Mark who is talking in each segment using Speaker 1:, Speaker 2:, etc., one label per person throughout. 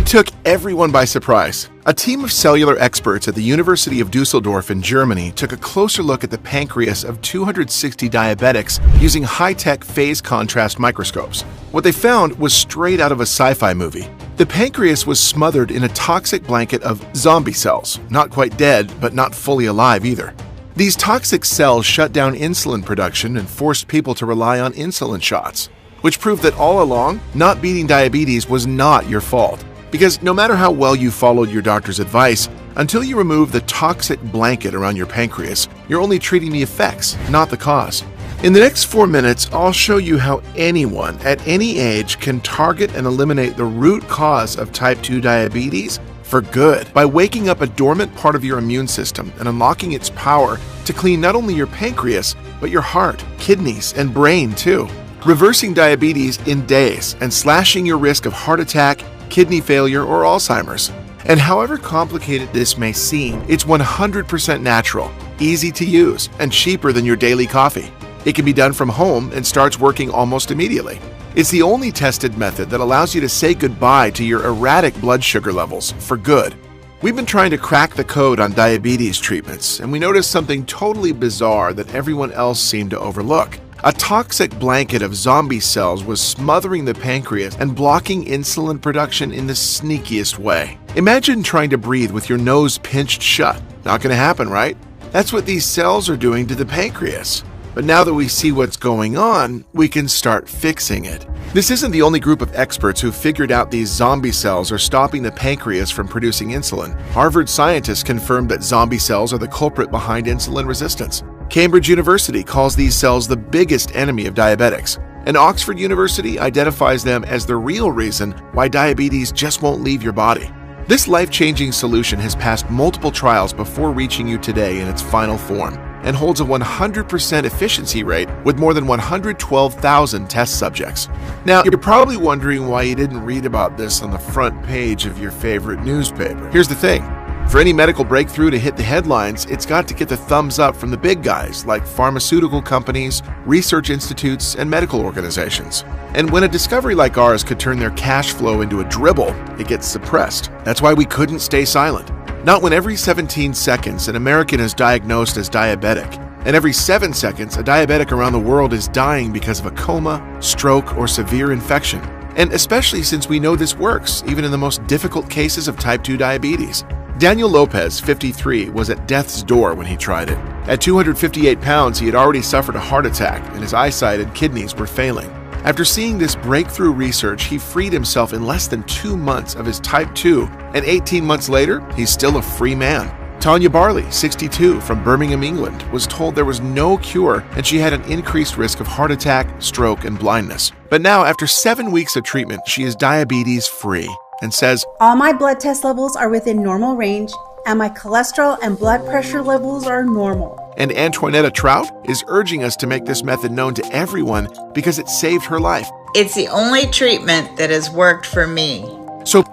Speaker 1: It took everyone by surprise. A team of cellular experts at the University of Dusseldorf in Germany took a closer look at the pancreas of 260 diabetics using high-tech phase contrast microscopes. What they found was straight out of a sci-fi movie. The pancreas was smothered in a toxic blanket of zombie cells, not quite dead, but not fully alive either. These toxic cells shut down insulin production and forced people to rely on insulin shots, which proved that all along, not beating diabetes was not your fault. Because no matter how well you followed your doctor's advice, until you remove the toxic blanket around your pancreas, you're only treating the effects, not the cause. In the next 4 minutes, I'll show you how anyone at any age can target and eliminate the root cause of type 2 diabetes for good by waking up a dormant part of your immune system and unlocking its power to clean not only your pancreas, but your heart, kidneys, and brain too. Reversing diabetes in days and slashing your risk of heart attack, kidney failure, or Alzheimer's. And however complicated this may seem, it's 100% natural, easy to use, and cheaper than your daily coffee. It can be done from home and starts working almost immediately. It's the only tested method that allows you to say goodbye to your erratic blood sugar levels for good. We've been trying to crack the code on diabetes treatments, and we noticed something totally bizarre that everyone else seemed to overlook. A toxic blanket of zombie cells was smothering the pancreas and blocking insulin production in the sneakiest way. Imagine trying to breathe with your nose pinched shut. Not going to happen, right? That's what these cells are doing to the pancreas. But now that we see what's going on, we can start fixing it. This isn't the only group of experts who figured out these zombie cells are stopping the pancreas from producing insulin. Harvard scientists confirmed that zombie cells are the culprit behind insulin resistance. Cambridge University calls these cells the biggest enemy of diabetics, and Oxford University identifies them as the real reason why diabetes just won't leave your body. This life-changing solution has passed multiple trials before reaching you today in its final form, and holds a 100% efficiency rate with more than 112,000 test subjects. Now, you're probably wondering why you didn't read about this on the front page of your favorite newspaper. Here's the thing. For any medical breakthrough to hit the headlines, it's got to get the thumbs up from the big guys like pharmaceutical companies, research institutes, and medical organizations. And when a discovery like ours could turn their cash flow into a dribble, it gets suppressed. That's why we couldn't stay silent. Not when every 17 seconds an American is diagnosed as diabetic, and every 7 seconds a diabetic around the world is dying because of a coma, stroke, or severe infection. And especially since we know this works, even in the most difficult cases of type 2 diabetes. Daniel Lopez, 53, was at death's door when he tried it. At 258 pounds, he had already suffered a heart attack, and his eyesight and kidneys were failing. After seeing this breakthrough research, he freed himself in less than 2 months of his type 2, and 18 months later, he's still a free man. Tanya Barley, 62, from Birmingham, England, was told there was no cure and she had an increased risk of heart attack, stroke, and blindness. But now, after 7 weeks of treatment, she is diabetes-free and says,
Speaker 2: "All my blood test levels are within normal range, and my cholesterol and blood pressure levels are normal."
Speaker 1: And Antoinetta Trout is urging us to make this method known to everyone because it saved her life.
Speaker 3: It's the only treatment that has worked for me.
Speaker 1: So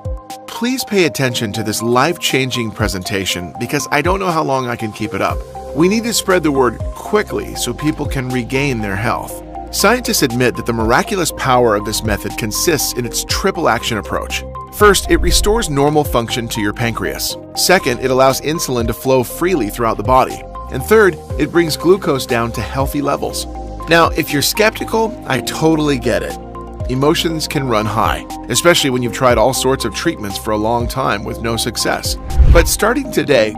Speaker 1: please pay attention to this life-changing presentation because I don't know how long I can keep it up. We need to spread the word quickly so people can regain their health. Scientists admit that the miraculous power of this method consists in its triple action approach. First, it restores normal function to your pancreas. Second, it allows insulin to flow freely throughout the body. And third, it brings glucose down to healthy levels. Now, if you're skeptical, I totally get it. Emotions can run high, especially when you've tried all sorts of treatments for a long time with no success. But starting today,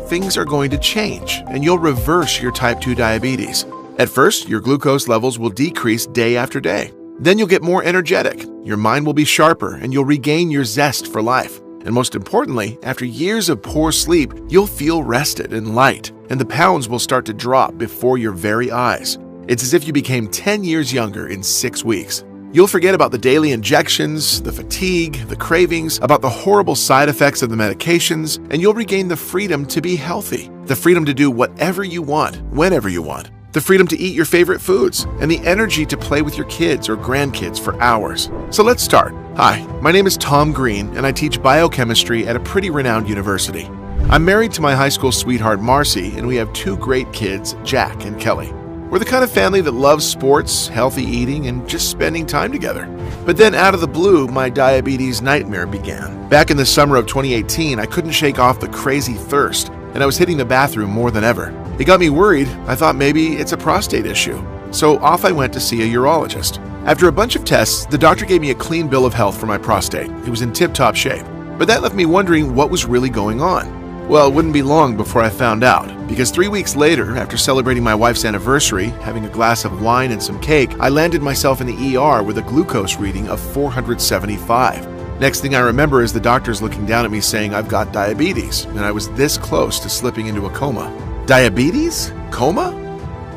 Speaker 1: things are going to change, and you'll reverse your type 2 diabetes. At first, your glucose levels will decrease day after day. Then you'll get more energetic, your mind will be sharper, and you'll regain your zest for life. And most importantly, after years of poor sleep, you'll feel rested and light, and the pounds will start to drop before your very eyes. It's as if you became 10 years younger in 6 weeks. You'll forget about the daily injections, the fatigue, the cravings, about the horrible side effects of the medications, and you'll regain the freedom to be healthy, the freedom to do whatever you want, whenever you want. The freedom to eat your favorite foods, and the energy to play with your kids or grandkids for hours. So let's start. Hi, my name is Tom Green, and I teach biochemistry at a pretty renowned university. I'm married to my high school sweetheart, Marcy, and we have 2 great kids, Jack and Kelly. We're the kind of family that loves sports, healthy eating, and just spending time together. But then out of the blue, my diabetes nightmare began. Back in the summer of 2018, I couldn't shake off the crazy thirst, and I was hitting the bathroom more than ever. It got me worried. I thought maybe it's a prostate issue. So off I went to see a urologist. After a bunch of tests, the doctor gave me a clean bill of health for my prostate. It was in tip-top shape. But that left me wondering what was really going on. Well, it wouldn't be long before I found out, because 3 weeks later, after celebrating my wife's anniversary, having a glass of wine and some cake, I landed myself in the ER with a glucose reading of 475. Next thing I remember is the doctors looking down at me saying I've got diabetes, and I was this close to slipping into a coma. Diabetes? Coma?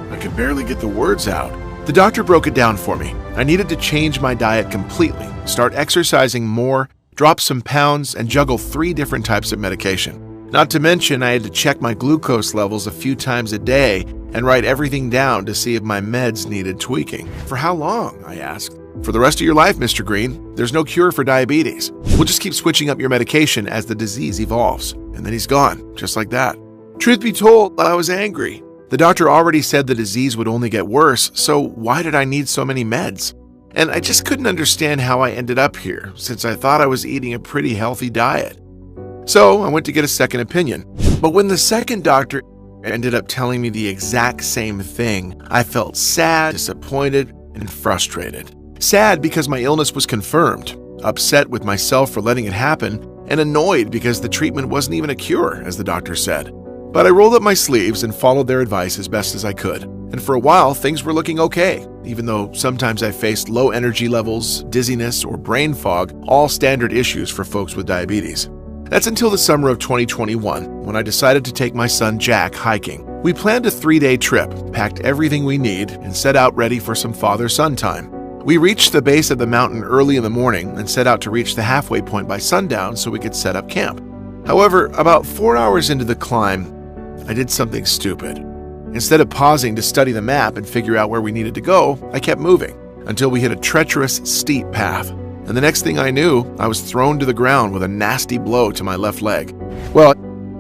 Speaker 1: I could barely get the words out. The doctor broke it down for me. I needed to change my diet completely, start exercising more, drop some pounds, and juggle 3 different types of medication. Not to mention, I had to check my glucose levels a few times a day and write everything down to see if my meds needed tweaking. For how long? I asked. For the rest of your life, Mr. Green. There's no cure for diabetes. We'll just keep switching up your medication as the disease evolves. And then he's gone, just like that. Truth be told, I was angry. The doctor already said the disease would only get worse, so why did I need so many meds? And I just couldn't understand how I ended up here, since I thought I was eating a pretty healthy diet. So I went to get a second opinion. But when the second doctor ended up telling me the exact same thing, I felt sad, disappointed, and frustrated. Sad because my illness was confirmed, upset with myself for letting it happen, and annoyed because the treatment wasn't even a cure, as the doctor said. But I rolled up my sleeves and followed their advice as best as I could. And for a while, things were looking okay, even though sometimes I faced low energy levels, dizziness, or brain fog, all standard issues for folks with diabetes. That's until the summer of 2021, when I decided to take my son Jack hiking. We planned a 3-day trip, packed everything we need, and set out ready for some father-son time. We reached the base of the mountain early in the morning and set out to reach the halfway point by sundown so we could set up camp. However, about 4 hours into the climb, I did something stupid. Instead of pausing to study the map and figure out where we needed to go, I kept moving until we hit a treacherous, steep path. And the next thing I knew, I was thrown to the ground with a nasty blow to my left leg. Well,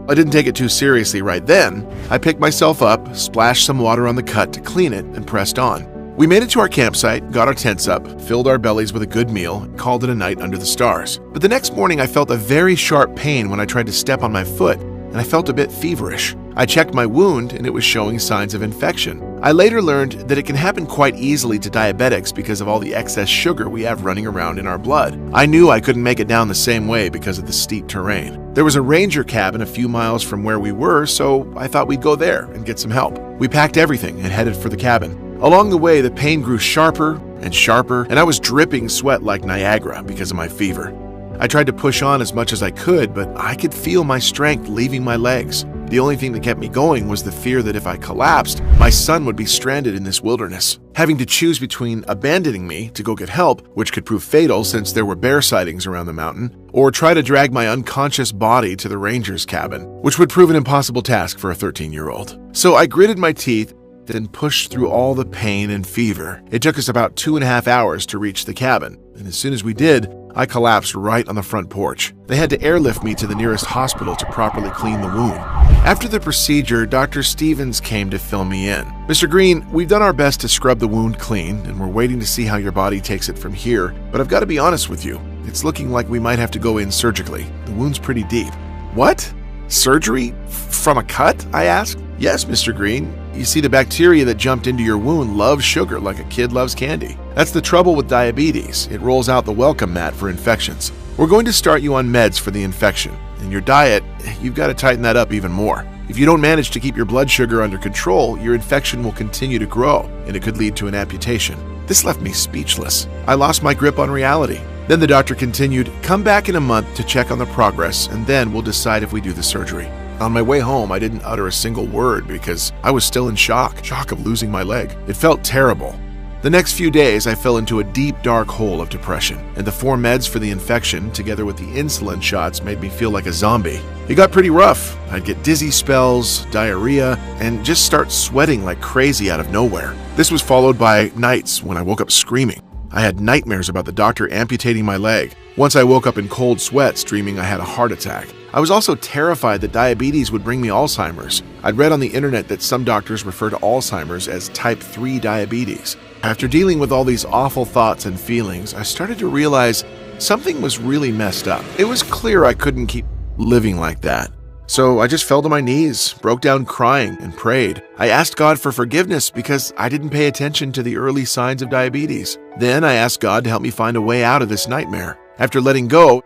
Speaker 1: I didn't take it too seriously right then. I picked myself up, splashed some water on the cut to clean it, and pressed on. We made it to our campsite, got our tents up, filled our bellies with a good meal, and called it a night under the stars. But the next morning I felt a very sharp pain when I tried to step on my foot, and I felt a bit feverish. I checked my wound and it was showing signs of infection. I later learned that it can happen quite easily to diabetics because of all the excess sugar we have running around in our blood. I knew I couldn't make it down the same way because of the steep terrain. There was a ranger cabin a few miles from where we were, so I thought we'd go there and get some help. We packed everything and headed for the cabin. Along the way, the pain grew sharper and sharper, and I was dripping sweat like Niagara because of my fever. I tried to push on as much as I could, but I could feel my strength leaving my legs. The only thing that kept me going was the fear that if I collapsed, my son would be stranded in this wilderness, having to choose between abandoning me to go get help, which could prove fatal since there were bear sightings around the mountain, or try to drag my unconscious body to the ranger's cabin, which would prove an impossible task for a 13-year-old. So I gritted my teeth and pushed through all the pain and fever. It took us about 2.5 hours to reach the cabin, and as soon as we did, I collapsed right on the front porch. They had to airlift me to the nearest hospital to properly clean the wound. After the procedure, Dr. Stevens came to fill me in. Mr. Green, we've done our best to scrub the wound clean, and we're waiting to see how your body takes it from here, but I've got to be honest with you. It's looking like we might have to go in surgically. The wound's pretty deep. What? Surgery? From a cut? I asked. Yes, Mr. Green. You see, the bacteria that jumped into your wound loves sugar like a kid loves candy. That's the trouble with diabetes. It rolls out the welcome mat for infections. We're going to start you on meds for the infection. And your diet, you've got to tighten that up even more. If you don't manage to keep your blood sugar under control, your infection will continue to grow, and it could lead to an amputation. This left me speechless. I lost my grip on reality. Then the doctor continued, come back in a month to check on the progress, and then we'll decide if we do the surgery. On my way home, I didn't utter a single word because I was still in shock of losing my leg. It felt terrible. The next few days, I fell into a deep, dark hole of depression, and the 4 meds for the infection, together with the insulin shots, made me feel like a zombie. It got pretty rough. I'd get dizzy spells, diarrhea, and just start sweating like crazy out of nowhere. This was followed by nights when I woke up screaming. I had nightmares about the doctor amputating my leg. Once I woke up in cold sweats, dreaming I had a heart attack. I was also terrified that diabetes would bring me Alzheimer's. I'd read on the internet that some doctors refer to Alzheimer's as type 3 diabetes. After dealing with all these awful thoughts and feelings, I started to realize something was really messed up. It was clear I couldn't keep living like that. So I just fell to my knees, broke down crying, and prayed. I asked God for forgiveness because I didn't pay attention to the early signs of diabetes. Then I asked God to help me find a way out of this nightmare. After letting go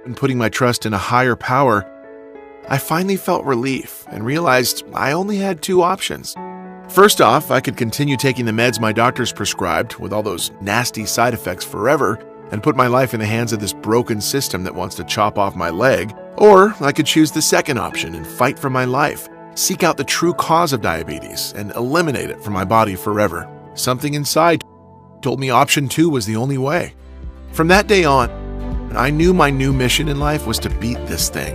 Speaker 1: and putting my trust in a higher power, I finally felt relief and realized I only had two options. First off, I could continue taking the meds my doctors prescribed with all those nasty side effects forever and put my life in the hands of this broken system that wants to chop off my leg. Or I could choose the second option and fight for my life, seek out the true cause of diabetes, and eliminate it from my body forever. Something inside told me option 2 was the only way. From that day on, I knew my new mission in life was to beat this thing.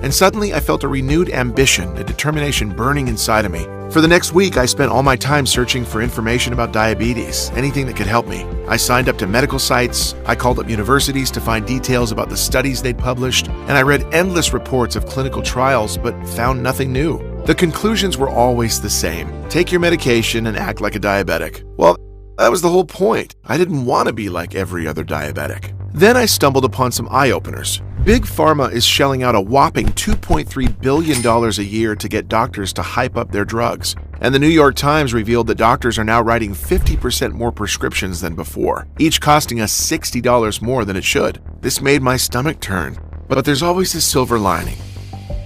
Speaker 1: And suddenly I felt a renewed ambition, a determination burning inside of me. For the next week, I spent all my time searching for information about diabetes, anything that could help me. I signed up to medical sites, I called up universities to find details about the studies they'd published, and I read endless reports of clinical trials but found nothing new. The conclusions were always the same. Take your medication and act like a diabetic. Well, that was the whole point. I didn't want to be like every other diabetic. Then I stumbled upon some eye-openers. Big Pharma is shelling out a whopping $2.3 billion a year to get doctors to hype up their drugs. And the New York Times revealed that doctors are now writing 50% more prescriptions than before, each costing us $60 more than it should. This made my stomach turn. But there's always a silver lining,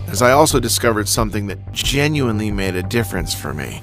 Speaker 1: as I also discovered something that genuinely made a difference for me.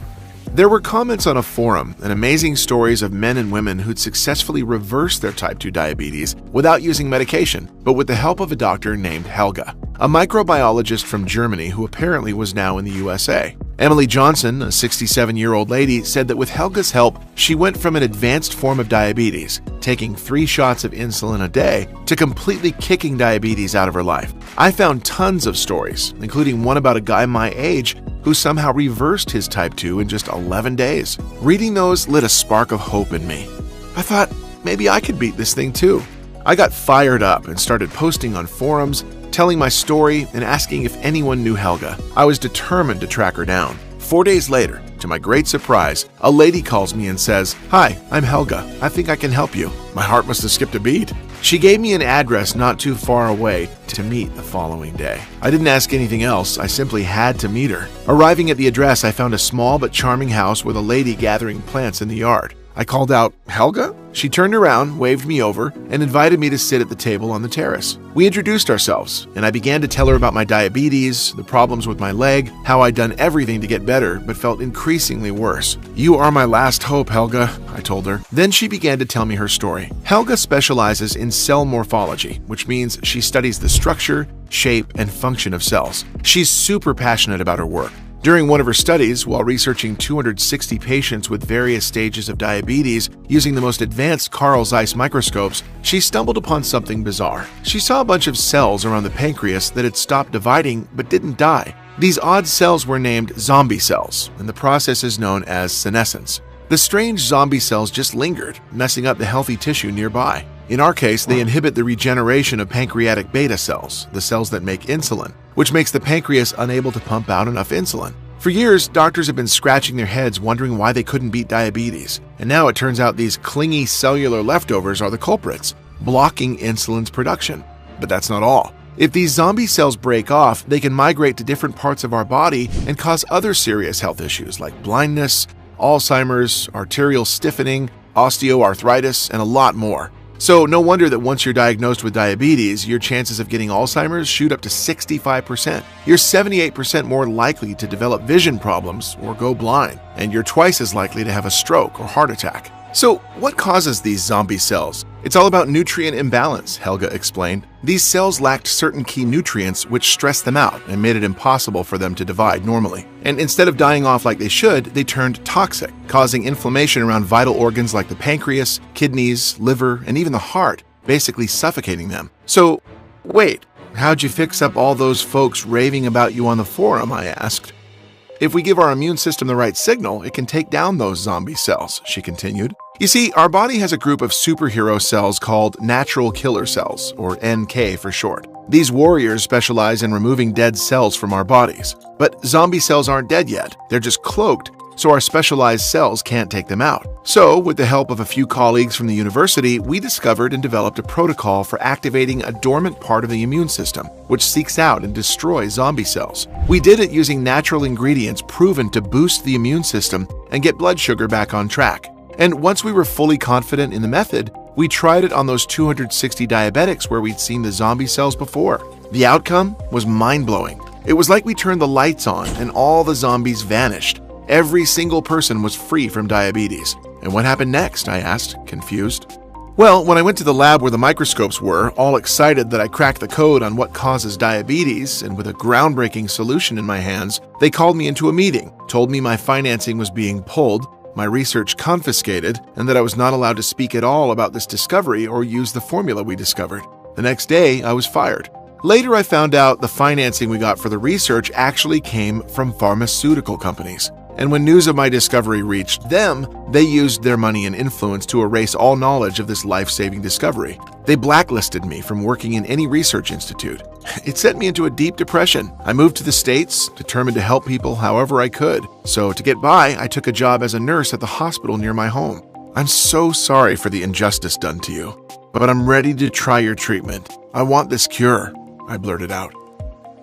Speaker 1: There were comments on a forum and amazing stories of men and women who'd successfully reversed their type 2 diabetes without using medication, but with the help of a doctor named Helga, a microbiologist from Germany who apparently was now in the USA. Emily Johnson, a 67-year-old lady, said that with Helga's help, she went from an advanced form of diabetes, taking 3 shots of insulin a day, to completely kicking diabetes out of her life. I found tons of stories, including one about a guy my age who somehow reversed his type 2 in just 11 days. Reading those lit a spark of hope in me. I thought, maybe I could beat this thing too. I got fired up and started posting on forums, telling my story and asking if anyone knew Helga. I was determined to track her down. 4 days later, to my great surprise, a lady calls me and says, "Hi, I'm Helga. I think I can help you." My heart must have skipped a beat. She gave me an address not too far away to meet the following day. I didn't ask anything else, I simply had to meet her. Arriving at the address, I found a small but charming house with a lady gathering plants in the yard. I called out, "Helga?" She turned around, waved me over, and invited me to sit at the table on the terrace. We introduced ourselves, and I began to tell her about my diabetes, the problems with my leg, how I'd done everything to get better but felt increasingly worse. "You are my last hope, Helga," I told her. Then she began to tell me her story. Helga specializes in cell morphology, which means she studies the structure, shape, and function of cells. She's super passionate about her work. During one of her studies, while researching 260 patients with various stages of diabetes using the most advanced Carl Zeiss microscopes, she stumbled upon something bizarre. She saw a bunch of cells around the pancreas that had stopped dividing but didn't die. These odd cells were named zombie cells, and the process is known as senescence. The strange zombie cells just lingered, messing up the healthy tissue nearby. In our case, they inhibit the regeneration of pancreatic beta cells, the cells that make insulin, which makes the pancreas unable to pump out enough insulin. For years, doctors have been scratching their heads wondering why they couldn't beat diabetes. And now it turns out these clingy cellular leftovers are the culprits, blocking insulin's production. But that's not all. If these zombie cells break off, they can migrate to different parts of our body and cause other serious health issues like blindness, Alzheimer's, arterial stiffening, osteoarthritis, and a lot more. So no wonder that once you're diagnosed with diabetes, your chances of getting Alzheimer's shoot up to 65%. You're 78% more likely to develop vision problems or go blind, and you're twice as likely to have a stroke or heart attack. So what causes these zombie cells? It's all about nutrient imbalance, Helga explained. These cells lacked certain key nutrients which stressed them out and made it impossible for them to divide normally. And instead of dying off like they should, they turned toxic, causing inflammation around vital organs like the pancreas, kidneys, liver, and even the heart, basically suffocating them. So, wait, how'd you fix up all those folks raving about you on the forum, I asked. If we give our immune system the right signal, it can take down those zombie cells, she continued. You see, our body has a group of superhero cells called natural killer cells, or NK for short. These warriors specialize in removing dead cells from our bodies. But zombie cells aren't dead yet, they're just cloaked, so our specialized cells can't take them out. So, with the help of a few colleagues from the university, we discovered and developed a protocol for activating a dormant part of the immune system, which seeks out and destroys zombie cells. We did it using natural ingredients proven to boost the immune system and get blood sugar back on track. And once we were fully confident in the method, we tried it on those 260 diabetics where we'd seen the zombie cells before. The outcome was mind-blowing. It was like we turned the lights on and all the zombies vanished. Every single person was free from diabetes. And what happened next? I asked, confused. Well, when I went to the lab where the microscopes were, all excited that I cracked the code on what causes diabetes, and with a groundbreaking solution in my hands, they called me into a meeting, told me my financing was being pulled, my research confiscated, and that I was not allowed to speak at all about this discovery or use the formula we discovered. The next day, I was fired. Later, I found out the financing we got for the research actually came from pharmaceutical companies. And when news of my discovery reached them, they used their money and influence to erase all knowledge of this life-saving discovery. They blacklisted me from working in any research institute. It sent me into a deep depression. I moved to the States, determined to help people however I could. So to get by, I took a job as a nurse at the hospital near my home. I'm so sorry for the injustice done to you, but I'm ready to try your treatment. I want this cure, I blurted out.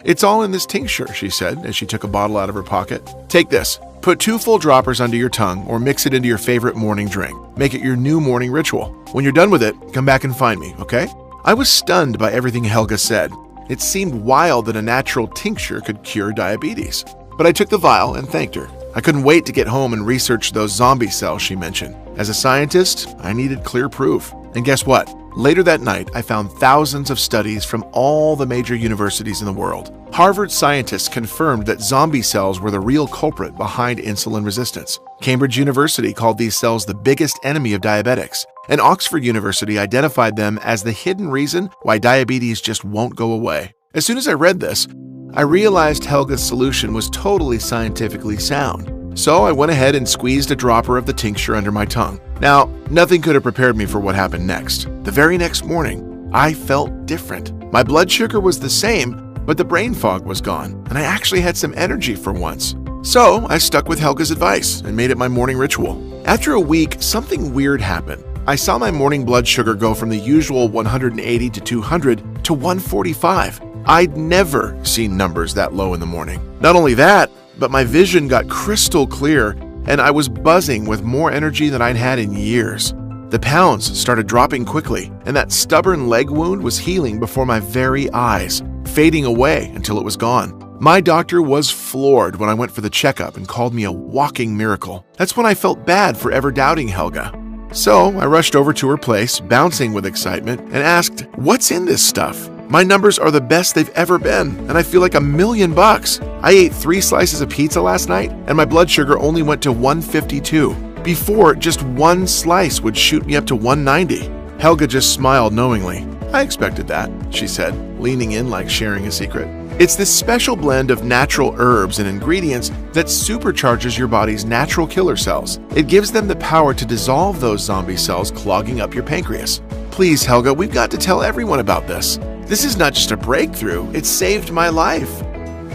Speaker 1: It's all in this tincture, she said as she took a bottle out of her pocket. Take this. Put 2 full droppers under your tongue or mix it into your favorite morning drink. Make it your new morning ritual. When you're done with it, come back and find me, okay? I was stunned by everything Helga said. It seemed wild that a natural tincture could cure diabetes. But I took the vial and thanked her. I couldn't wait to get home and research those zombie cells she mentioned. As a scientist, I needed clear proof. And guess what? Later that night, I found thousands of studies from all the major universities in the world. Harvard scientists confirmed that zombie cells were the real culprit behind insulin resistance. Cambridge University called these cells the biggest enemy of diabetics. And Oxford University identified them as the hidden reason why diabetes just won't go away. As soon as I read this, I realized Helga's solution was totally scientifically sound. So I went ahead and squeezed a dropper of the tincture under my tongue. Now, nothing could have prepared me for what happened next. The very next morning, I felt different. My blood sugar was the same, but the brain fog was gone, and I actually had some energy for once. So I stuck with Helga's advice and made it my morning ritual. After a week, something weird happened. I saw my morning blood sugar go from the usual 180 to 200 to 145. I'd never seen numbers that low in the morning. Not only that, but my vision got crystal clear, and I was buzzing with more energy than I'd had in years. The pounds started dropping quickly, and that stubborn leg wound was healing before my very eyes, fading away until it was gone. My doctor was floored when I went for the checkup and called me a walking miracle. That's when I felt bad for ever doubting Helga. So I rushed over to her place, bouncing with excitement, and asked, "What's in this stuff? My numbers are the best they've ever been, and I feel like $1,000,000. I ate 3 slices of pizza last night, and my blood sugar only went to 152. Before, just 1 slice would shoot me up to 190. Helga just smiled knowingly. "I expected that," she said, leaning in like sharing a secret. It's this special blend of natural herbs and ingredients that supercharges your body's natural killer cells. It gives them the power to dissolve those zombie cells clogging up your pancreas. Please, Helga, we've got to tell everyone about this. This is not just a breakthrough, it saved my life.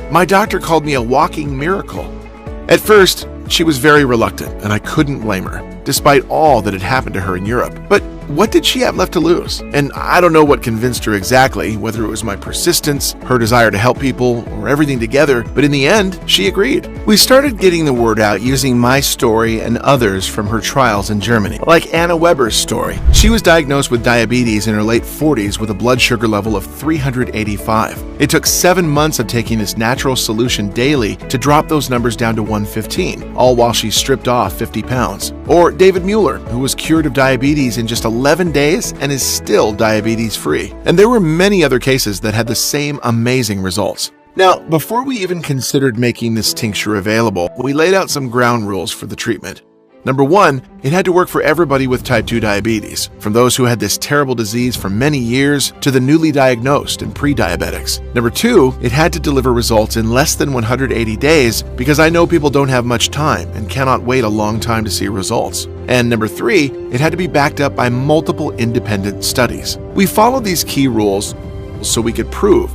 Speaker 1: My doctor called me a walking miracle. At first, she was very reluctant, and I couldn't blame her, despite all that had happened to her in Europe. But what did she have left to lose? And I don't know what convinced her exactly, whether it was my persistence, her desire to help people, or everything together, but in the end, she agreed. We started getting the word out using my story and others from her trials in Germany, like Anna Weber's story. She was diagnosed with diabetes in her late 40s with a blood sugar level of 385. It took 7 months of taking this natural solution daily to drop those numbers down to 115, all while she stripped off 50 pounds. Or David Mueller, who was cured of diabetes in just 11 days and is still diabetes-free. And there were many other cases that had the same amazing results. Now, before we even considered making this tincture available, we laid out some ground rules for the treatment. Number one, it had to work for everybody with type 2 diabetes, from those who had this terrible disease for many years to the newly diagnosed and pre-diabetics. Number two, it had to deliver results in less than 180 days because I know people don't have much time and cannot wait a long time to see results. And number three, it had to be backed up by multiple independent studies. We followed these key rules so we could prove,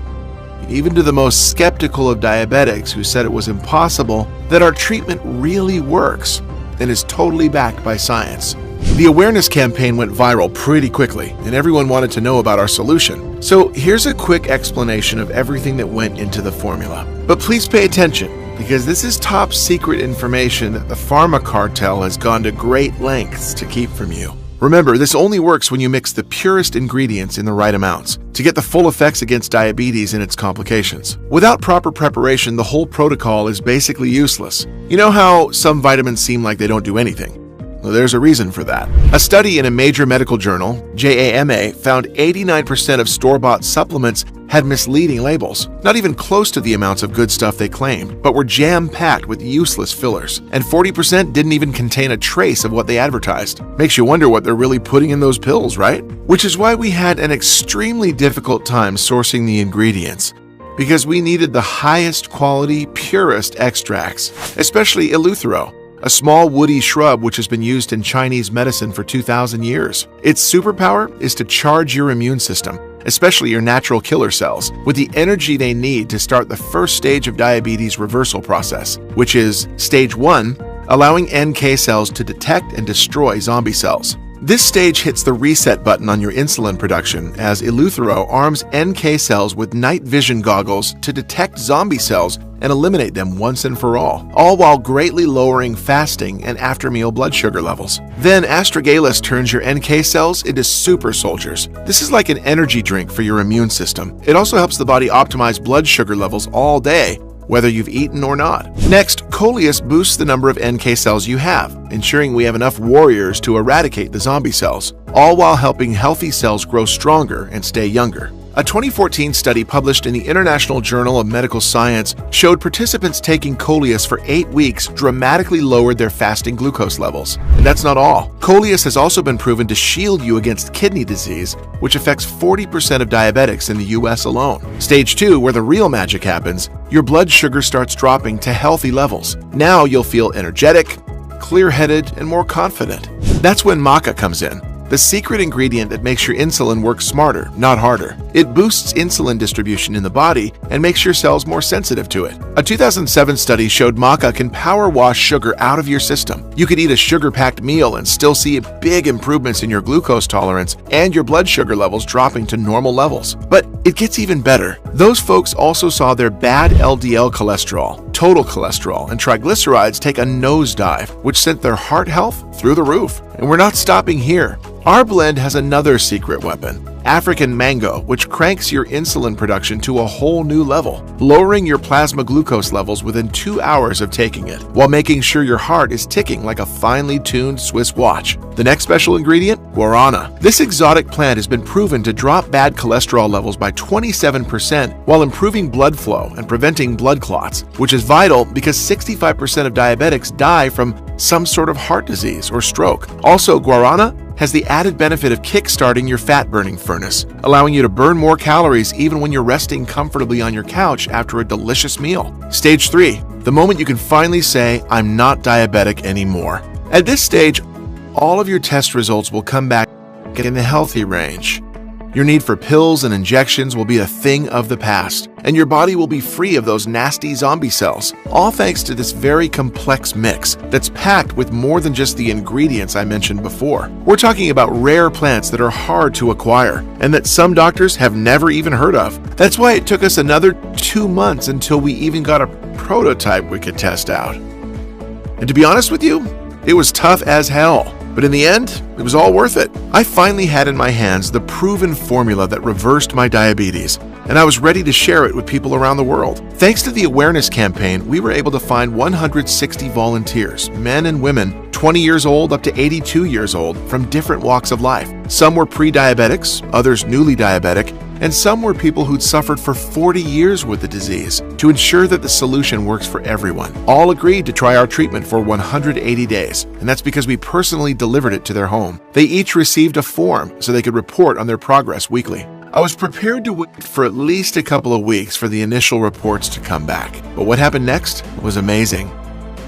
Speaker 1: even to the most skeptical of diabetics who said it was impossible, that our treatment really works and is totally backed by science. The awareness campaign went viral pretty quickly, and everyone wanted to know about our solution. So here's a quick explanation of everything that went into the formula. But please pay attention, because this is top secret information that the pharma cartel has gone to great lengths to keep from you. Remember, this only works when you mix the purest ingredients in the right amounts to get the full effects against diabetes and its complications. Without proper preparation, the whole protocol is basically useless. You know how some vitamins seem like they don't do anything? Well, there's a reason for that. A study in a major medical journal, JAMA, found 89% of store-bought supplements had misleading labels, not even close to the amounts of good stuff they claimed, but were jam-packed with useless fillers, and 40% didn't even contain a trace of what they advertised. Makes you wonder what they're really putting in those pills, right? Which is why we had an extremely difficult time sourcing the ingredients, because we needed the highest quality, purest extracts, especially Eleuthero, a small woody shrub which has been used in Chinese medicine for 2,000 years. Its superpower is to charge your immune system, especially your natural killer cells, with the energy they need to start the first stage of diabetes reversal process, which is stage 1, allowing NK cells to detect and destroy zombie cells. This stage hits the reset button on your insulin production as Eleuthero arms NK cells with night vision goggles to detect zombie cells and eliminate them once and for all while greatly lowering fasting and after-meal blood sugar levels. Then astragalus turns your NK cells into super soldiers. This is like an energy drink for your immune system. It also helps the body optimize blood sugar levels all day, whether you've eaten or not. Next, Coleus boosts the number of NK cells you have, ensuring we have enough warriors to eradicate the zombie cells, all while helping healthy cells grow stronger and stay younger. A 2014 study published in the International Journal of Medical Science showed participants taking Coleus for 8 weeks dramatically lowered their fasting glucose levels. And that's not all. Coleus has also been proven to shield you against kidney disease, which affects 40% of diabetics in the US alone. Stage 2, where the real magic happens, your blood sugar starts dropping to healthy levels. Now you'll feel energetic, clear-headed, and more confident. That's when maca comes in, the secret ingredient that makes your insulin work smarter, not harder. It boosts insulin distribution in the body and makes your cells more sensitive to it. A 2007 study showed maca can power wash sugar out of your system. You could eat a sugar-packed meal and still see big improvements in your glucose tolerance and your blood sugar levels dropping to normal levels. But it gets even better. Those folks also saw their bad LDL cholesterol, total cholesterol, and triglycerides take a nosedive, which sent their heart health through the roof. And we're not stopping here. Our blend has another secret weapon, African mango, which cranks your insulin production to a whole new level, lowering your plasma glucose levels within 2 hours of taking it, while making sure your heart is ticking like a finely tuned Swiss watch. The next special ingredient? Guarana. This exotic plant has been proven to drop bad cholesterol levels by 27% while improving blood flow and preventing blood clots, which is vital because 65% of diabetics die from some sort of heart disease or stroke. Also, guarana has the added benefit of kickstarting your fat-burning furnace, allowing you to burn more calories even when you're resting comfortably on your couch after a delicious meal. Stage 3, the moment you can finally say, I'm not diabetic anymore. At this stage, all of your test results will come back in the healthy range. Your need for pills and injections will be a thing of the past, and your body will be free of those nasty zombie cells, all thanks to this very complex mix that's packed with more than just the ingredients I mentioned before. We're talking about rare plants that are hard to acquire, and that some doctors have never even heard of. That's why it took us another 2 months until we even got a prototype we could test out. And to be honest with you, it was tough as hell. But in the end, it was all worth it. I finally had in my hands the proven formula that reversed my diabetes, and I was ready to share it with people around the world. Thanks to the awareness campaign, we were able to find 160 volunteers, men and women, 20 years old up to 82 years old, from different walks of life. Some were pre-diabetics, others newly diabetic, and some were people who'd suffered for 40 years with the disease. To ensure that the solution works for everyone, all agreed to try our treatment for 180 days, and that's because we personally delivered it to their home. They each received a form so they could report on their progress weekly. I was prepared to wait for at least a couple of weeks for the initial reports to come back, but what happened next was amazing.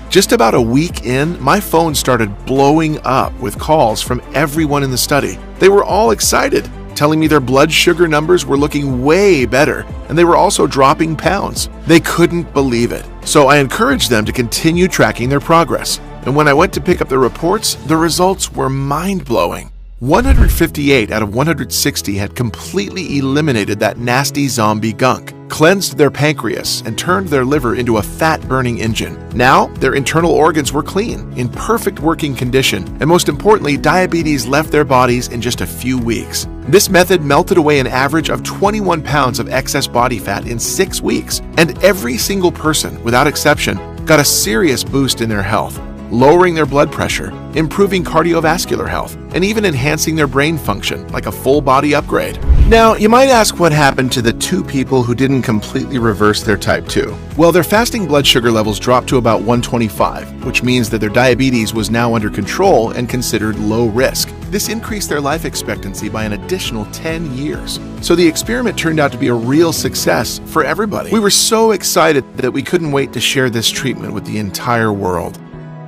Speaker 1: Just about a week in, my phone started blowing up with calls from everyone in the study. They were all excited, telling me their blood sugar numbers were looking way better, and they were also dropping pounds. They couldn't believe it. So I encouraged them to continue tracking their progress. And when I went to pick up the reports, the results were mind-blowing. 158 out of 160 had completely eliminated that nasty zombie gunk, cleansed their pancreas, and turned their liver into a fat-burning engine. Now, their internal organs were clean, in perfect working condition, and most importantly, diabetes left their bodies in just a few weeks. This method melted away an average of 21 pounds of excess body fat in 6 weeks, and every single person, without exception, got a serious boost in their health, lowering their blood pressure, improving cardiovascular health, and even enhancing their brain function like a full-body upgrade. Now, you might ask what happened to the 2 people who didn't completely reverse their type 2. Well, their fasting blood sugar levels dropped to about 125, which means that their diabetes was now under control and considered low risk. This increased their life expectancy by an additional 10 years. So the experiment turned out to be a real success for everybody. We were so excited that we couldn't wait to share this treatment with the entire world.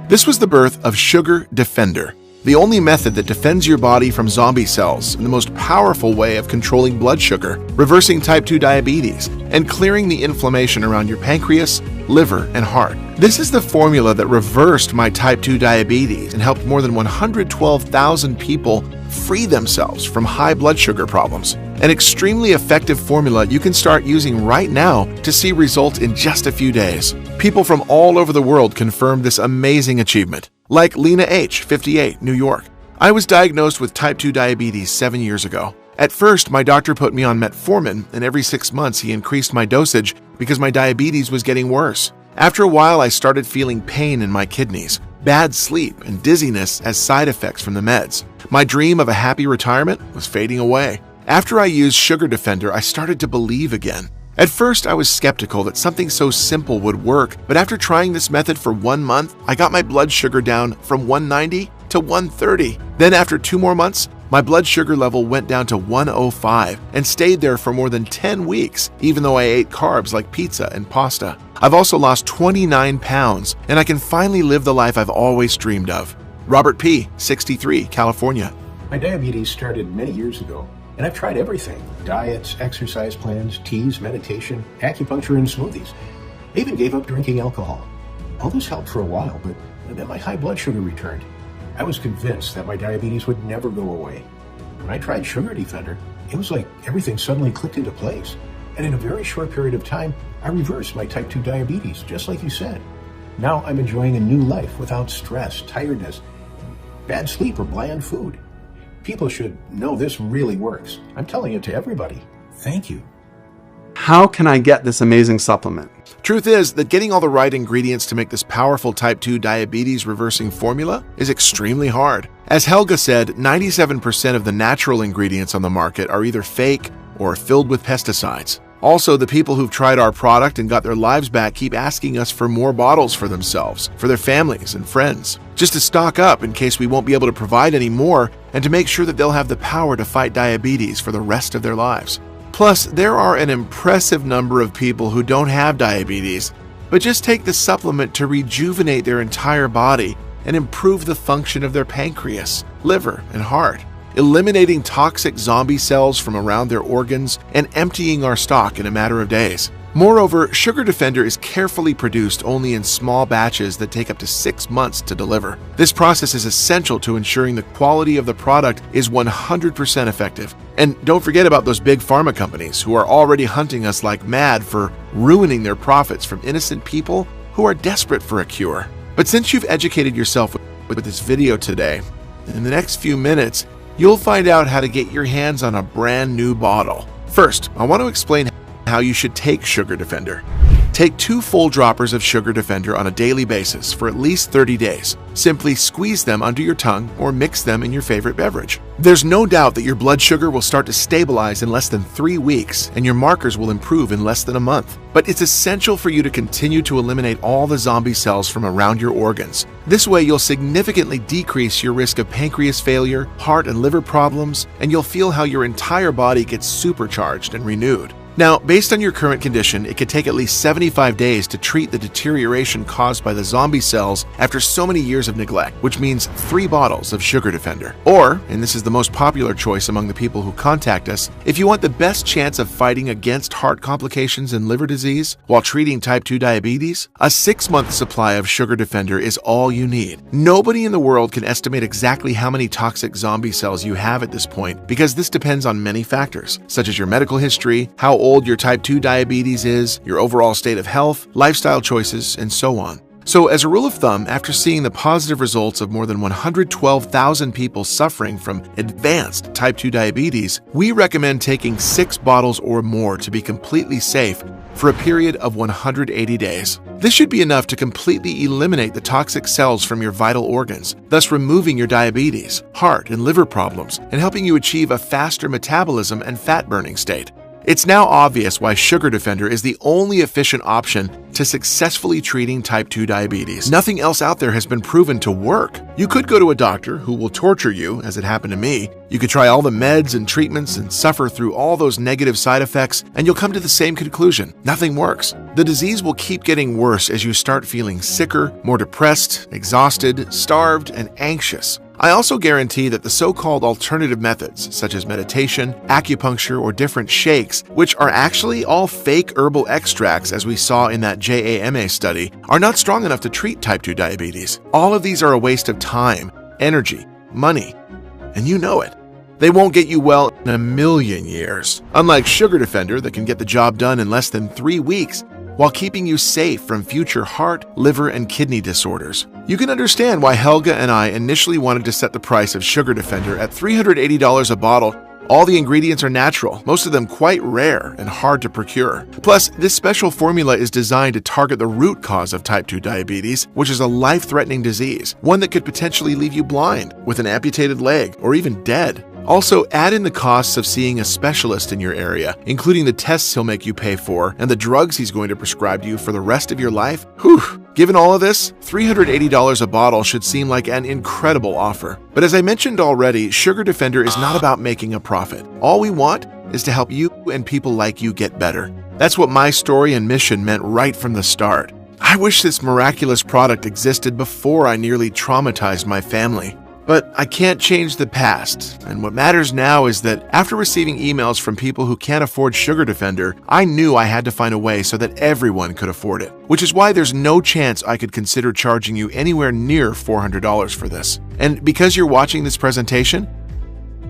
Speaker 1: This was the birth of Sugar Defender, the only method that defends your body from zombie cells and the most powerful way of controlling blood sugar, reversing type 2 diabetes, and clearing the inflammation around your pancreas, liver, and heart. This is the formula that reversed my type 2 diabetes and helped more than 112,000 people free themselves from high blood sugar problems. An extremely effective formula you can start using right now to see results in just a few days. People from all over the world confirmed this amazing achievement, like Lena H., 58, New York. I was diagnosed with type 2 diabetes 7 years ago. At first, my doctor put me on metformin, and every 6 months he increased my dosage because my diabetes was getting worse. After a while, I started feeling pain in my kidneys, bad sleep, and dizziness as side effects from the meds. My dream of a happy retirement was fading away. After I used Sugar Defender, I started to believe again. At first, I was skeptical that something so simple would work, but after trying this method for 1 month, I got my blood sugar down from 190 to 130. Then after 2 more months, my blood sugar level went down to 105 and stayed there for more than 10 weeks, even though I ate carbs like pizza and pasta. I've also lost 29 pounds, and I can finally live the life I've always dreamed of. Robert P., 63, California.
Speaker 4: My diabetes started many years ago, and I've tried everything: diets, exercise plans, teas, meditation, acupuncture, and smoothies. I even gave up drinking alcohol. All this helped for a while, but then my high blood sugar returned. I was convinced that my diabetes would never go away. When I tried Sugar Defender, it was like everything suddenly clicked into place. And in a very short period of time, I reversed my type 2 diabetes, just like you said. Now I'm enjoying a new life without stress, tiredness, bad sleep, or bland food. People should know this really works. I'm telling it to everybody. Thank you.
Speaker 5: How can I get this amazing supplement?
Speaker 1: Truth is that getting all the right ingredients to make this powerful type 2 diabetes reversing formula is extremely hard. As Helga said, 97% of the natural ingredients on the market are either fake or filled with pesticides. Also, the people who've tried our product and got their lives back keep asking us for more bottles for themselves, for their families and friends, just to stock up in case we won't be able to provide any more and to make sure that they'll have the power to fight diabetes for the rest of their lives. Plus, there are an impressive number of people who don't have diabetes, but just take the supplement to rejuvenate their entire body and improve the function of their pancreas, liver, and heart, eliminating toxic zombie cells from around their organs and emptying our stock in a matter of days. Moreover, Sugar Defender is carefully produced only in small batches that take up to 6 months to deliver. This process is essential to ensuring the quality of the product is 100% effective. And don't forget about those big pharma companies who are already hunting us like mad for ruining their profits from innocent people who are desperate for a cure. But since you've educated yourself with this video today, in the next few minutes, you'll find out how to get your hands on a brand new bottle. First, I want to explain how you should take Sugar Defender. Take 2 full droppers of Sugar Defender on a daily basis for at least 30 days. Simply squeeze them under your tongue or mix them in your favorite beverage. There's no doubt that your blood sugar will start to stabilize in less than 3 weeks and your markers will improve in less than a month. But it's essential for you to continue to eliminate all the zombie cells from around your organs. This way, you'll significantly decrease your risk of pancreas failure, heart and liver problems, and you'll feel how your entire body gets supercharged and renewed. Now, based on your current condition, it could take at least 75 days to treat the deterioration caused by the zombie cells after so many years of neglect, which means 3 bottles of Sugar Defender. Or, and this is the most popular choice among the people who contact us, if you want the best chance of fighting against heart complications and liver disease while treating type 2 diabetes, a 6-month supply of Sugar Defender is all you need. Nobody in the world can estimate exactly how many toxic zombie cells you have at this point because this depends on many factors, such as your medical history, how old your type 2 diabetes is, your overall state of health, lifestyle choices, and so on. So as a rule of thumb, after seeing the positive results of more than 112,000 people suffering from advanced type 2 diabetes, we recommend taking 6 bottles or more to be completely safe for a period of 180 days. This should be enough to completely eliminate the toxic cells from your vital organs, thus removing your diabetes, heart, and liver problems, and helping you achieve a faster metabolism and fat-burning state. It's now obvious why Sugar Defender is the only efficient option to successfully treating type 2 diabetes. Nothing else out there has been proven to work. You could go to a doctor who will torture you, as it happened to me. You could try all the meds and treatments and suffer through all those negative side effects, and you'll come to the same conclusion. Nothing works. The disease will keep getting worse as you start feeling sicker, more depressed, exhausted, starved, and anxious. I also guarantee that the so-called alternative methods, such as meditation, acupuncture, or different shakes, which are actually all fake herbal extracts as we saw in that JAMA study, are not strong enough to treat type 2 diabetes. All of these are a waste of time, energy, money, and you know it. They won't get you well in a million years. Unlike Sugar Defender that can get the job done in less than 3 weeks, while keeping you safe from future heart, liver, and kidney disorders. You can understand why Helga and I initially wanted to set the price of Sugar Defender at $380 a bottle. All the ingredients are natural, most of them quite rare and hard to procure. Plus, this special formula is designed to target the root cause of type 2 diabetes, which is a life-threatening disease, one that could potentially leave you blind, with an amputated leg, or even dead. Also, add in the costs of seeing a specialist in your area, including the tests he'll make you pay for and the drugs he's going to prescribe you for the rest of your life. Whew! Given all of this, $380 a bottle should seem like an incredible offer. But as I mentioned already, Sugar Defender is not about making a profit. All we want is to help you and people like you get better. That's what my story and mission meant right from the start. I wish this miraculous product existed before I nearly traumatized my family. But I can't change the past, and what matters now is that after receiving emails from people who can't afford Sugar Defender, I knew I had to find a way so that everyone could afford it, which is why there's no chance I could consider charging you anywhere near $400 for this. And because you're watching this presentation,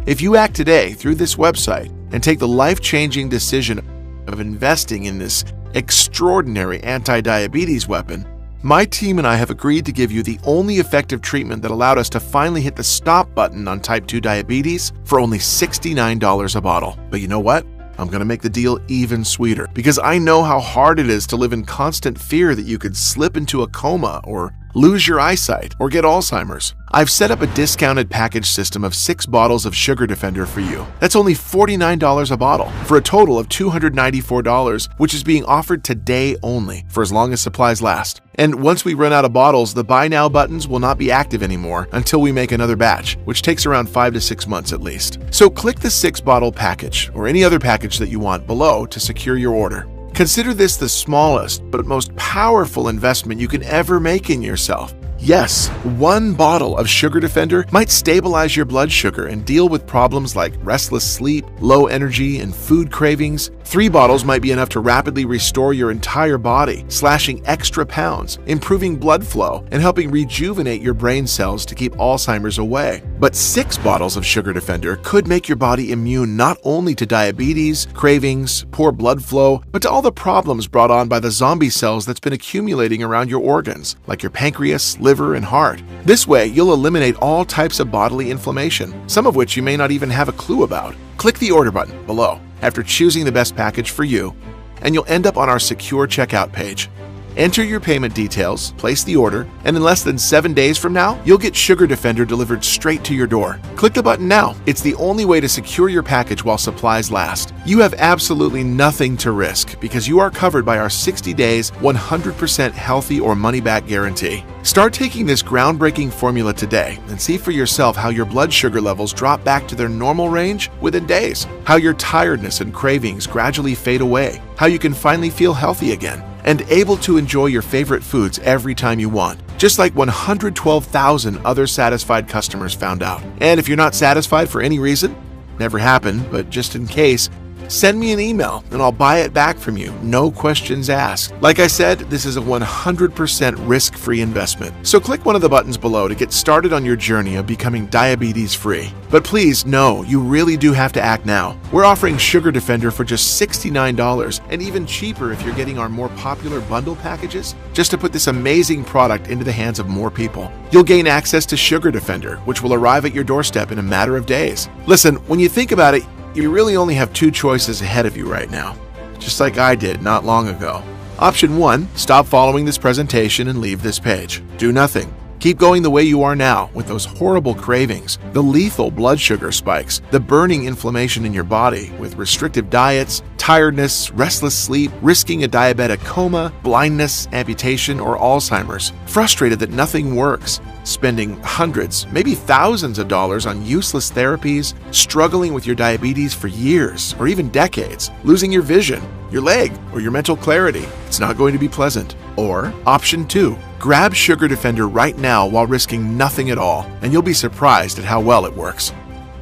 Speaker 1: if you act today through this website and take the life-changing decision of investing in this extraordinary anti-diabetes weapon, my team and I have agreed to give you the only effective treatment that allowed us to finally hit the stop button on type 2 diabetes for only $69 a bottle. But you know what? I'm going to make the deal even sweeter because I know how hard it is to live in constant fear that you could slip into a coma or lose your eyesight, or get Alzheimer's. I've set up a discounted package system of 6 bottles of Sugar Defender for you. That's only $49 a bottle for a total of $294, which is being offered today only for as long as supplies last. And once we run out of bottles, the buy now buttons will not be active anymore until we make another batch, which takes around 5 to 6 months at least. So click the 6-bottle package or any other package that you want below to secure your order. Consider this the smallest but most powerful investment you can ever make in yourself. Yes, 1 bottle of Sugar Defender might stabilize your blood sugar and deal with problems like restless sleep, low energy, and food cravings. 3 bottles might be enough to rapidly restore your entire body, slashing extra pounds, improving blood flow, and helping rejuvenate your brain cells to keep Alzheimer's away. But 6 bottles of Sugar Defender could make your body immune not only to diabetes, cravings, poor blood flow, but to all the problems brought on by the zombie cells that's been accumulating around your organs, like your pancreas, liver, and heart. This way, you'll eliminate all types of bodily inflammation, some of which you may not even have a clue about. Click the order button below after choosing the best package for you and you'll end up on our secure checkout page. Enter your payment details, place the order, and in less than 7 days from now, you'll get Sugar Defender delivered straight to your door. Click the button now. It's the only way to secure your package while supplies last. You have absolutely nothing to risk because you are covered by our 60 days, 100% healthy or money-back guarantee. Start taking this groundbreaking formula today and see for yourself how your blood sugar levels drop back to their normal range within days, how your tiredness and cravings gradually fade away, how you can finally feel healthy again, and able to enjoy your favorite foods every time you want, just like 112,000 other satisfied customers found out. And if you're not satisfied for any reason, never happened, but just in case, send me an email and I'll buy it back from you, no questions asked. Like I said, this is a 100% risk-free investment. So click one of the buttons below to get started on your journey of becoming diabetes-free. But please know, you really do have to act now. We're offering Sugar Defender for just $69 and even cheaper if you're getting our more popular bundle packages, just to put this amazing product into the hands of more people. You'll gain access to Sugar Defender, which will arrive at your doorstep in a matter of days. Listen, when you think about it, you really only have two choices ahead of you right now, just like I did not long ago. Option 1, stop following this presentation and leave this page. Do nothing. Keep going the way you are now with those horrible cravings, the lethal blood sugar spikes, the burning inflammation in your body with restrictive diets, tiredness, restless sleep, risking a diabetic coma, blindness, amputation, or Alzheimer's, frustrated that nothing works, spending hundreds, maybe thousands of dollars on useless therapies, struggling with your diabetes for years or even decades, losing your vision, your leg, or your mental clarity. It's not going to be pleasant. Or option 2, grab Sugar Defender right now while risking nothing at all, and you'll be surprised at how well it works.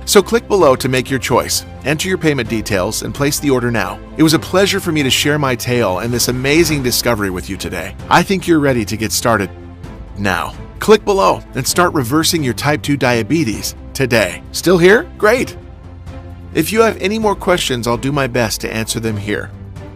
Speaker 1: So click below to make your choice. Enter your payment details and place the order now. It was a pleasure for me to share my tale and this amazing discovery with you today. I think you're ready to get started now. Click below and start reversing your type 2 diabetes today. Still here? Great! If you have any more questions, I'll do my best to answer them here.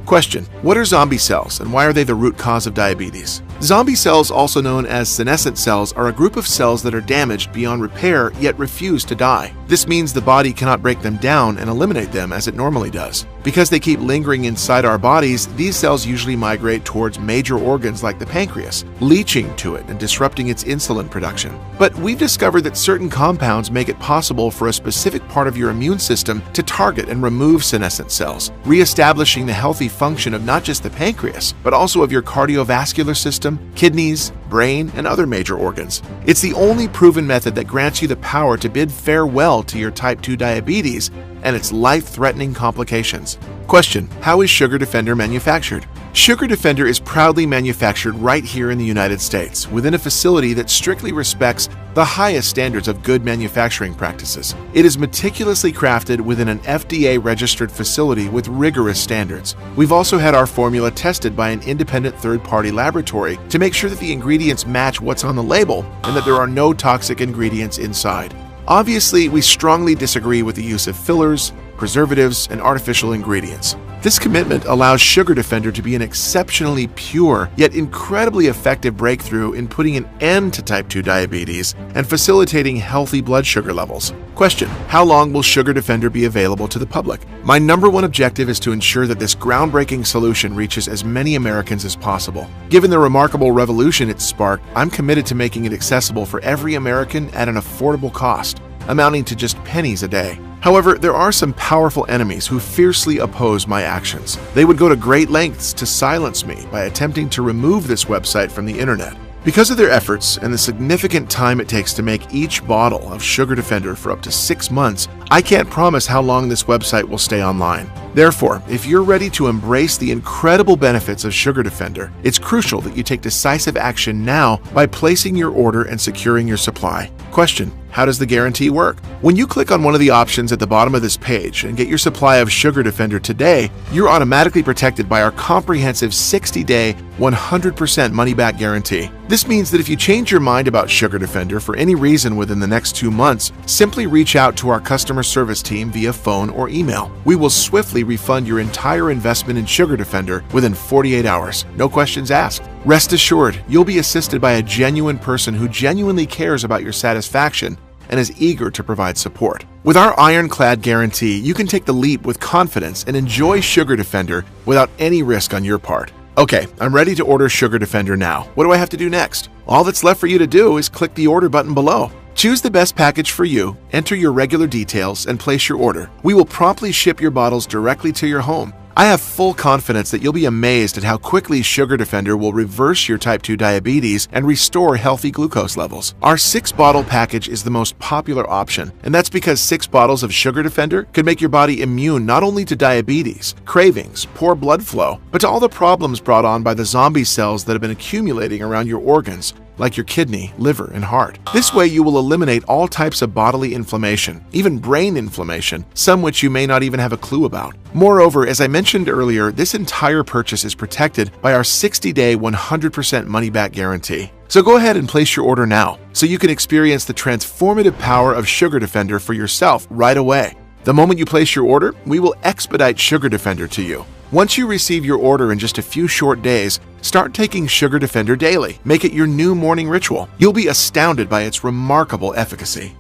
Speaker 1: Question: what are zombie cells and why are they the root cause of diabetes? Zombie cells, also known as senescent cells, are a group of cells that are damaged beyond repair yet refuse to die. This means the body cannot break them down and eliminate them as it normally does. Because they keep lingering inside our bodies, these cells usually migrate towards major organs like the pancreas, leaching to it and disrupting its insulin production. But we've discovered that certain compounds make it possible for a specific part of your immune system to target and remove senescent cells, reestablishing the healthy function of not just the pancreas, but also of your cardiovascular system, kidneys, brain, and other major organs. It's the only proven method that grants you the power to bid farewell to your type 2 diabetes and its life-threatening complications. Question: how is Sugar Defender manufactured? Sugar Defender is proudly manufactured right here in the United States within a facility that strictly respects the highest standards of good manufacturing practices. It is meticulously crafted within an FDA-registered facility with rigorous standards. We've also had our formula tested by an independent third-party laboratory to make sure that the ingredients match what's on the label and that there are no toxic ingredients inside. Obviously, we strongly disagree with the use of fillers, preservatives, and artificial ingredients. This commitment allows Sugar Defender to be an exceptionally pure yet incredibly effective breakthrough in putting an end to type 2 diabetes and facilitating healthy blood sugar levels. Question: how long will Sugar Defender be available to the public? My number one objective is to ensure that this groundbreaking solution reaches as many Americans as possible. Given the remarkable revolution it's sparked, I'm committed to making it accessible for every American at an affordable cost, amounting to just pennies a day. However, there are some powerful enemies who fiercely oppose my actions. They would go to great lengths to silence me by attempting to remove this website from the internet. Because of their efforts and the significant time it takes to make each bottle of Sugar Defender for up to 6 months, I can't promise how long this website will stay online. Therefore, if you're ready to embrace the incredible benefits of Sugar Defender, it's crucial that you take decisive action now by placing your order and securing your supply. Question: how does the guarantee work? When you click on one of the options at the bottom of this page and get your supply of Sugar Defender today, you're automatically protected by our comprehensive 60-day, 100% money-back guarantee. This means that if you change your mind about Sugar Defender for any reason within the next 2 months, simply reach out to our customer service team via phone or email. We will swiftly refund your entire investment in Sugar Defender within 48 hours. No questions asked. Rest assured, you'll be assisted by a genuine person who genuinely cares about your satisfaction and is eager to provide support. With our ironclad guarantee, you can take the leap with confidence and enjoy Sugar Defender without any risk on your part. Okay, I'm ready to order Sugar Defender now. What do I have to do next? All that's left for you to do is click the order button below. Choose the best package for you, enter your regular details, and place your order. We will promptly ship your bottles directly to your home. I have full confidence that you'll be amazed at how quickly Sugar Defender will reverse your type 2 diabetes and restore healthy glucose levels. Our 6-bottle package is the most popular option, and that's because 6 bottles of Sugar Defender could make your body immune not only to diabetes, cravings, poor blood flow, but to all the problems brought on by the zombie cells that have been accumulating around your organs, like your kidney, liver, and heart. This way you will eliminate all types of bodily inflammation, even brain inflammation, some which you may not even have a clue about. Moreover, as I mentioned earlier, this entire purchase is protected by our 60-day 100% money-back guarantee. So go ahead and place your order now, so you can experience the transformative power of Sugar Defender for yourself right away. The moment you place your order, we will expedite Sugar Defender to you. Once you receive your order in just a few short days, start taking Sugar Defender daily. Make it your new morning ritual. You'll be astounded by its remarkable efficacy.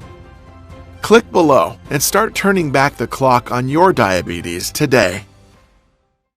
Speaker 1: Click below and start turning back the clock on your diabetes today.